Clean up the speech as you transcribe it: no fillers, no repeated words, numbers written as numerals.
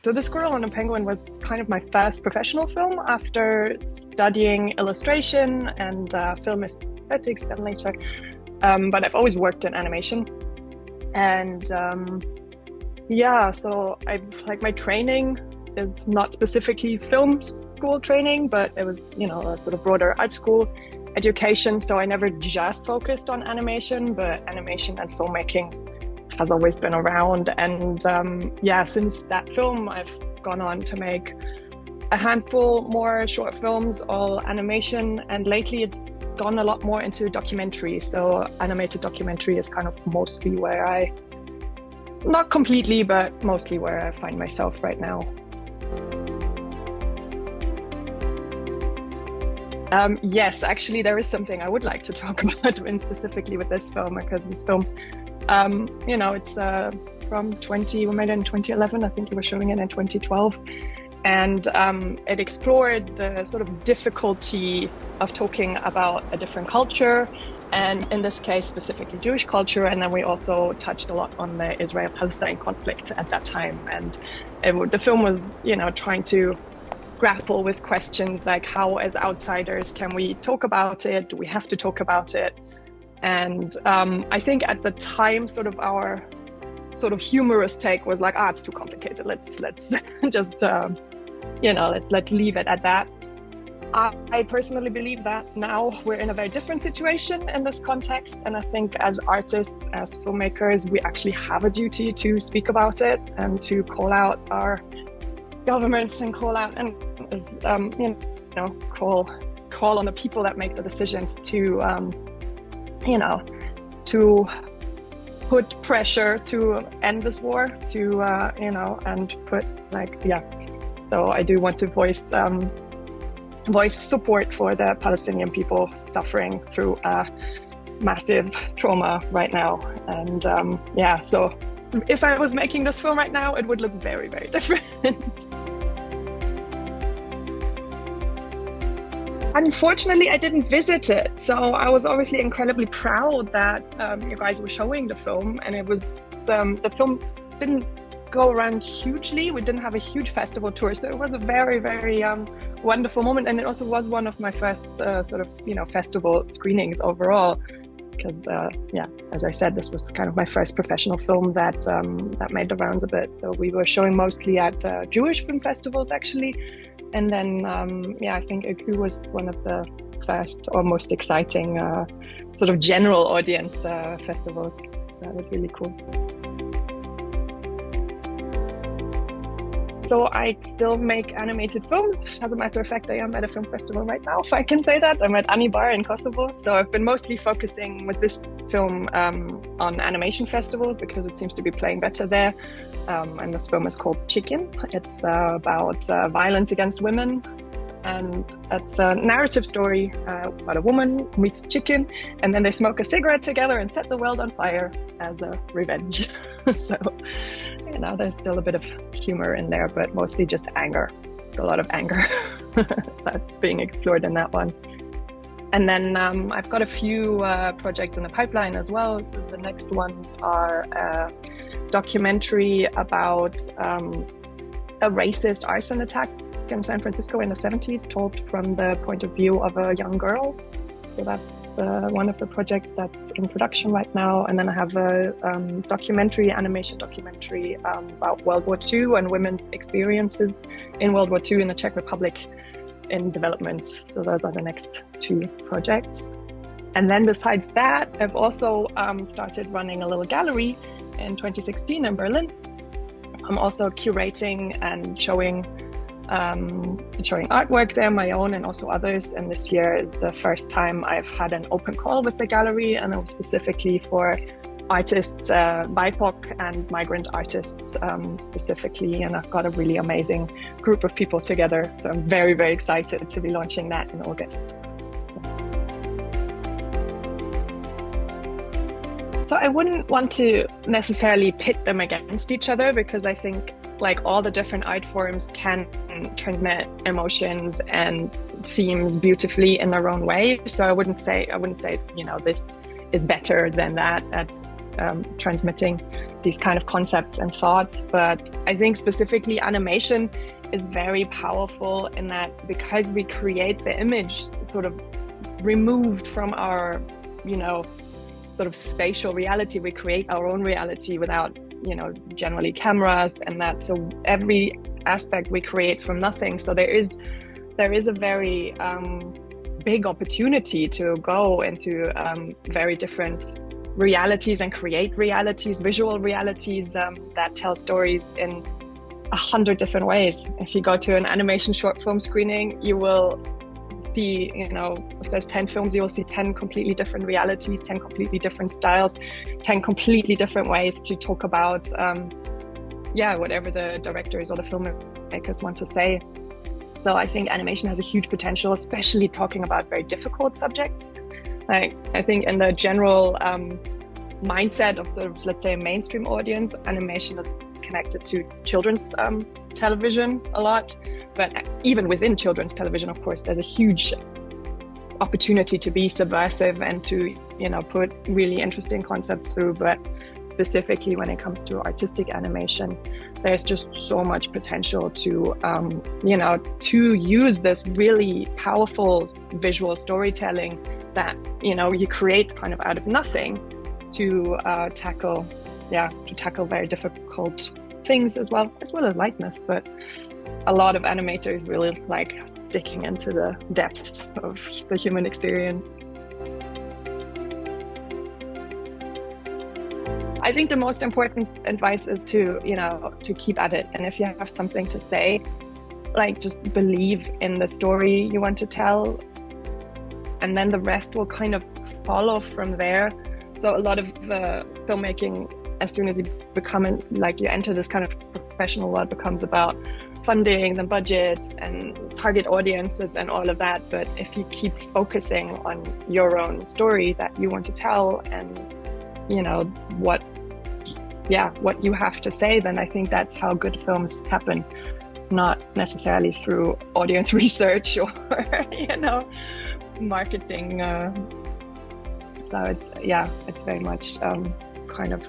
So The Squirrel and the Penguin was kind of my first professional film after studying illustration and film aesthetics then later. But I've always worked in animation. And yeah, so my training is not specifically film school training, but it was, you know, a sort of broader art school education. So I never just focused on animation, but animation and filmmaking has always been around. And yeah, since that film, I've gone on to make a handful more short films, all animation. And lately it's gone a lot more into documentary. So animated documentary is kind of mostly where not completely, but mostly where I find myself right now. Yes, actually, there is something I would like to talk about, and specifically with this film, because this film, you know, it's we made it in 2011. I think you were showing it in 2012. And it explored the sort of difficulty of talking about a different culture, and in this case, specifically Jewish culture. And then we also touched a lot on the Israel-Palestine conflict at that time. And the film was, you know, trying to grapple with questions like, how as outsiders can we talk about it? Do we have to talk about it? And I think at the time, sort of our sort of humorous take was like, it's too complicated. Let's just, you know, let's leave it at that. I personally believe that now we're in a very different situation in this context. And I think as artists, as filmmakers, we actually have a duty to speak about it and to call out our governments and call out and you know, call on the people that make the decisions to you know, to put pressure to end this war, to you know, and put so I do want to voice support for the Palestinian people suffering through massive trauma right now. And yeah, so if I was making this film right now, it would look very, very different. Unfortunately, I didn't visit it. So I was obviously incredibly proud that you guys were showing the film, and it was, the film didn't go around hugely. We didn't have a huge festival tour. So it was a very, very wonderful moment. And it also was one of my first sort of, you know, festival screenings overall. Because yeah, as I said, this was kind of my first professional film that made the rounds a bit. So we were showing mostly at Jewish film festivals, actually. And then, yeah, I think ALUMNI was one of the first or most exciting sort of general audience festivals. That was really cool. So I still make animated films. As a matter of fact, I am at a film festival right now, if I can say that. I'm at Anibar in Kosovo. So I've been mostly focusing with this film on animation festivals because it seems to be playing better there. And this film is called Chicken. It's about violence against women. And it's a narrative story about a woman who meets a chicken, and then they smoke a cigarette together and set the world on fire as a revenge. So, you know, there's still a bit of humor in there, but mostly just anger. There's a lot of anger that's being explored in that one. And then I've got a few projects in the pipeline as well. So the next ones are a documentary about a racist arson attack in San Francisco in the 70s, told from the point of view of a young girl. So that's one of the projects that's in production right now. And then I have a animation documentary about World War II and women's experiences in World War II in the Czech Republic in development. So those are the next two projects. And then besides that, I've also started running a little gallery in 2016 in Berlin. I'm also curating and showing artwork there, my own and also others. And this year is the first time I've had an open call with the gallery, and it was specifically for artists, BIPOC and migrant artists specifically. And I've got a really amazing group of people together. So I'm very, very excited to be launching that in August. So I wouldn't want to necessarily pit them against each other, because I think like all the different art forms can transmit emotions and themes beautifully in their own way. So I wouldn't say, you know, this is better than that. transmitting these kind of concepts and thoughts. But I think specifically animation is very powerful in that, because we create the image sort of removed from our, sort of spatial reality, we create our own reality without, generally cameras and that. So every aspect we create from nothing. So there is a very big opportunity to go into very different realities and create realities, visual realities that tell stories in 100 different ways. If you go to an animation short film screening, you will see, if there's 10 films, you will see 10 completely different realities, 10 completely different styles, 10 completely different ways to talk about whatever the directors or the filmmakers want to say. So I think animation has a huge potential, especially talking about very difficult subjects. Like, I think in the general mindset of sort of, let's say, a mainstream audience, animation is connected to children's television a lot. But even within children's television, of course, there's a huge opportunity to be subversive and to, put really interesting concepts through. But specifically when it comes to artistic animation, there's just so much potential to, to use this really powerful visual storytelling that, you create kind of out of nothing to tackle very difficult things as well as lightness. But a lot of animators really like digging into the depths of the human experience. I think the most important advice is to keep at it. And if you have something to say, like, just believe in the story you want to tell, and then the rest will kind of follow from there. So a lot of filmmaking, as soon as you you enter this kind of professional world, becomes about fundings and budgets and target audiences and all of that. But if you keep focusing on your own story that you want to tell and what you have to say, then I think that's how good films happen, not necessarily through audience research or marketing. So it's very much kind of